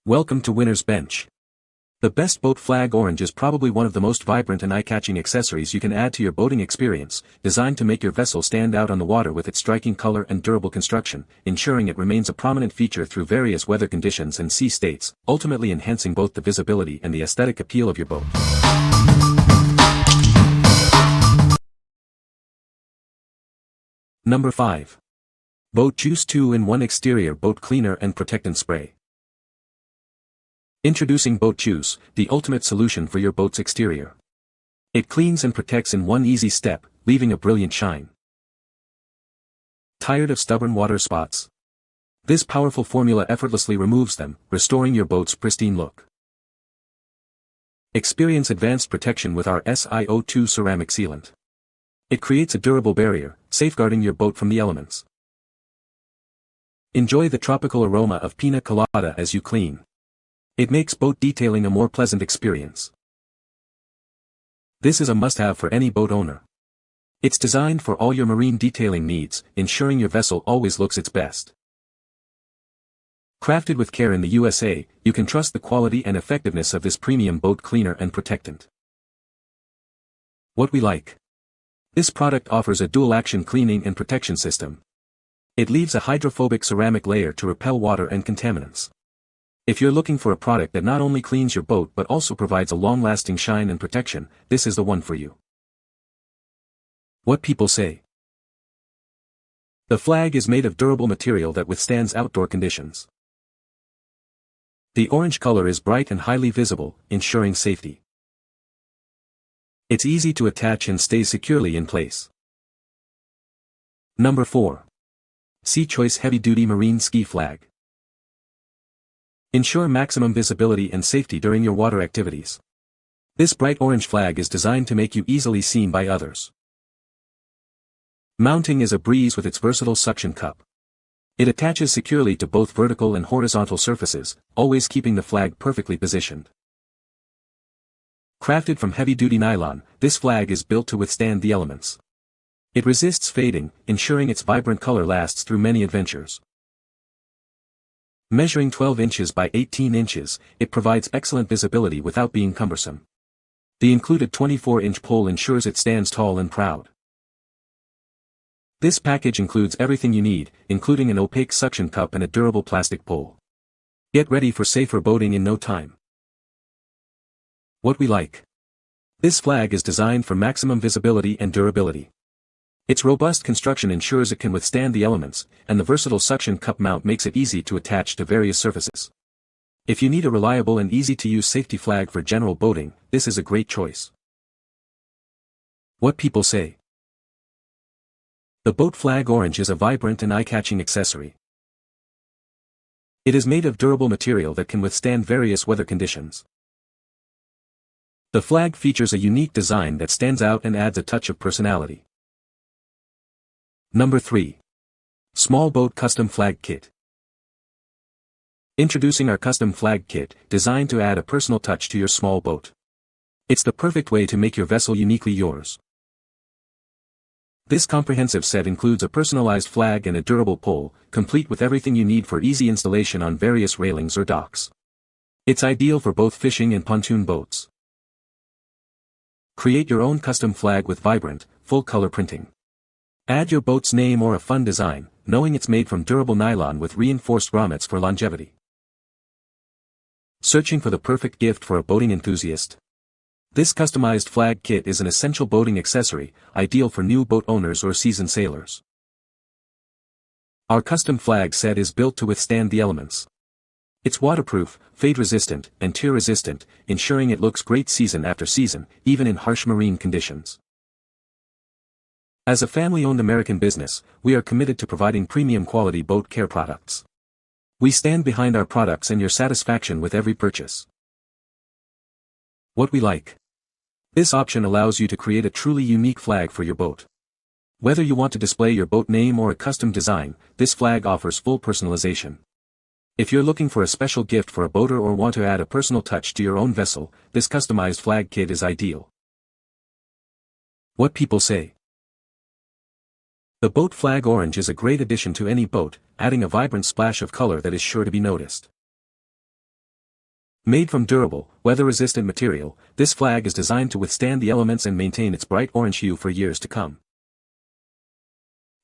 Welcome to Winner's Bench. The best boat flag orange is probably one of the most vibrant and eye-catching accessories you can add to your boating experience, designed to make your vessel stand out on the water with its striking color and durable construction, ensuring it remains a prominent feature through various weather conditions and sea states, ultimately enhancing both the visibility and the aesthetic appeal of your boat. Number 5. Boat Juice 2-in-1 Exterior Boat Cleaner and Protectant Spray. Introducing Boat Juice, the ultimate solution for your boat's exterior. It cleans and protects in one easy step, leaving a brilliant shine. Tired of stubborn water spots? This powerful formula effortlessly removes them, restoring your boat's pristine look. Experience advanced protection with our SiO2 ceramic sealant. It creates a durable barrier, safeguarding your boat from the elements. Enjoy the tropical aroma of pina colada as you clean. It makes boat detailing a more pleasant experience. This is a must-have for any boat owner. It's designed for all your marine detailing needs, ensuring your vessel always looks its best. Crafted with care in the USA, you can trust the quality and effectiveness of this premium boat cleaner and protectant. What we like. This product offers a dual-action cleaning and protection system. It leaves a hydrophobic ceramic layer to repel water and contaminants. If you're looking for a product that not only cleans your boat but also provides a long-lasting shine and protection, this is the one for you. What people say. The flag is made of durable material that withstands outdoor conditions. The orange color is bright and highly visible, ensuring safety. It's easy to attach and stays securely in place. Number 4. Seachoice Heavy Duty Marine Ski Flag. Ensure maximum visibility and safety during your water activities. This bright orange flag is designed to make you easily seen by others. Mounting is a breeze with its versatile suction cup. It attaches securely to both vertical and horizontal surfaces, always keeping the flag perfectly positioned. Crafted from heavy-duty nylon, this flag is built to withstand the elements. It resists fading, ensuring its vibrant color lasts through many adventures. Measuring 12 inches by 18 inches, it provides excellent visibility without being cumbersome. The included 24-inch pole ensures it stands tall and proud. This package includes everything you need, including an opaque suction cup and a durable plastic pole. Get ready for safer boating in no time. What we like. This flag is designed for maximum visibility and durability. Its robust construction ensures it can withstand the elements, and the versatile suction cup mount makes it easy to attach to various surfaces. If you need a reliable and easy-to-use safety flag for general boating, this is a great choice. What people say. The boat flag orange is a vibrant and eye-catching accessory. It is made of durable material that can withstand various weather conditions. The flag features a unique design that stands out and adds a touch of personality. Number 3. Small Boat Custom Flag Kit. Introducing our custom flag kit, designed to add a personal touch to your small boat. It's the perfect way to make your vessel uniquely yours. This comprehensive set includes a personalized flag and a durable pole, complete with everything you need for easy installation on various railings or docks. It's ideal for both fishing and pontoon boats. Create your own custom flag with vibrant, full-color printing. Add your boat's name or a fun design, knowing it's made from durable nylon with reinforced grommets for longevity. Searching for the perfect gift for a boating enthusiast? This customized flag kit is an essential boating accessory, ideal for new boat owners or seasoned sailors. Our custom flag set is built to withstand the elements. It's waterproof, fade-resistant, and tear-resistant, ensuring it looks great season after season, even in harsh marine conditions. As a family-owned American business, we are committed to providing premium quality boat care products. We stand behind our products and your satisfaction with every purchase. What we like. This option allows you to create a truly unique flag for your boat. Whether you want to display your boat name or a custom design, this flag offers full personalization. If you're looking for a special gift for a boater or want to add a personal touch to your own vessel, this customized flag kit is ideal. What people say. The boat flag orange is a great addition to any boat, adding a vibrant splash of color that is sure to be noticed. Made from durable, weather-resistant material, this flag is designed to withstand the elements and maintain its bright orange hue for years to come.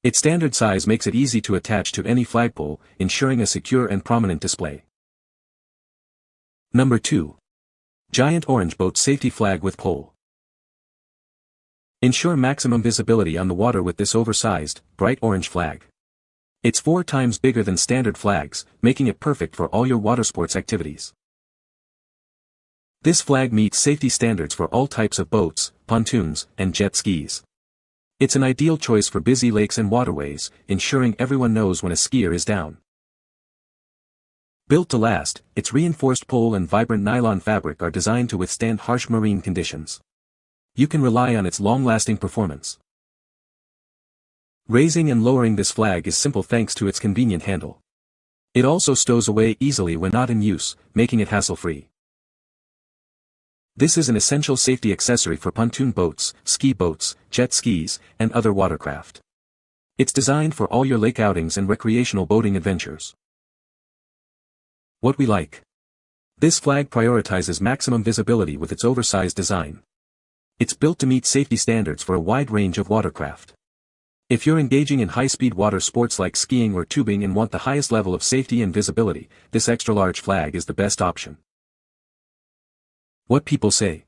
Its standard size makes it easy to attach to any flagpole, ensuring a secure and prominent display. Number 2. Giant Orange Boat Safety Flag with Pole. Ensure maximum visibility on the water with this oversized, bright orange flag. It's 4 times bigger than standard flags, making it perfect for all your watersports activities. This flag meets safety standards for all types of boats, pontoons, and jet skis. It's an ideal choice for busy lakes and waterways, ensuring everyone knows when a skier is down. Built to last, its reinforced pole and vibrant nylon fabric are designed to withstand harsh marine conditions. You can rely on its long-lasting performance. Raising and lowering this flag is simple thanks to its convenient handle. It also stows away easily when not in use, making it hassle-free. This is an essential safety accessory for pontoon boats, ski boats, jet skis, and other watercraft. It's designed for all your lake outings and recreational boating adventures. What we like. This flag prioritizes maximum visibility with its oversized design. It's built to meet safety standards for a wide range of watercraft. If you're engaging in high-speed water sports like skiing or tubing and want the highest level of safety and visibility, this extra-large flag is the best option. What people say.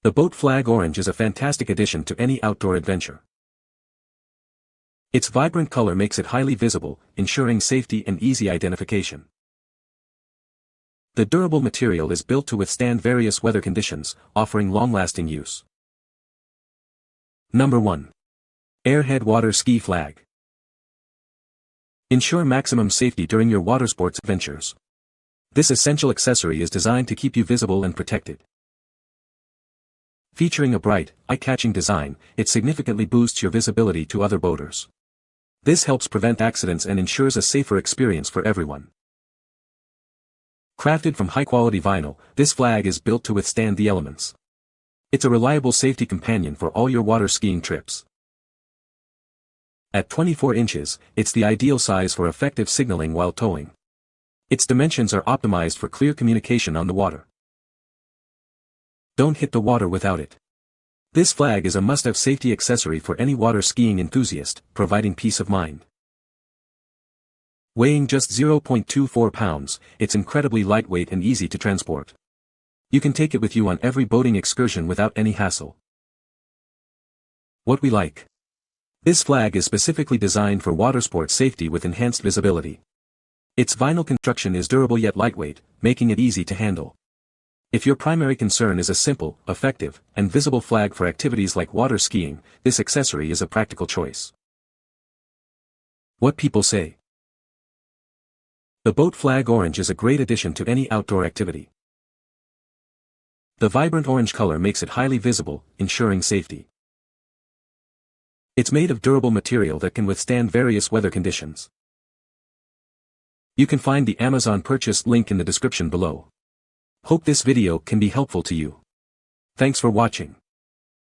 The boat flag orange is a fantastic addition to any outdoor adventure. Its vibrant color makes it highly visible, ensuring safety and easy identification. The durable material is built to withstand various weather conditions, offering long-lasting use. Number 1. Airhead Water Ski Flag. Ensure maximum safety during your watersports adventures. This essential accessory is designed to keep you visible and protected. Featuring a bright, eye-catching design, it significantly boosts your visibility to other boaters. This helps prevent accidents and ensures a safer experience for everyone. Crafted from high-quality vinyl, this flag is built to withstand the elements. It's a reliable safety companion for all your water skiing trips. At 24 inches, it's the ideal size for effective signaling while towing. Its dimensions are optimized for clear communication on the water. Don't hit the water without it. This flag is a must-have safety accessory for any water skiing enthusiast, providing peace of mind. Weighing just 0.24 pounds, it's incredibly lightweight and easy to transport. You can take it with you on every boating excursion without any hassle. What we like. This flag is specifically designed for watersport safety with enhanced visibility. Its vinyl construction is durable yet lightweight, making it easy to handle. If your primary concern is a simple, effective, and visible flag for activities like water skiing, this accessory is a practical choice. What people say. The boat flag orange is a great addition to any outdoor activity. The vibrant orange color makes it highly visible, ensuring safety. It's made of durable material that can withstand various weather conditions. You can find the Amazon purchase link in the description below. Hope this video can be helpful to you. Thanks for watching.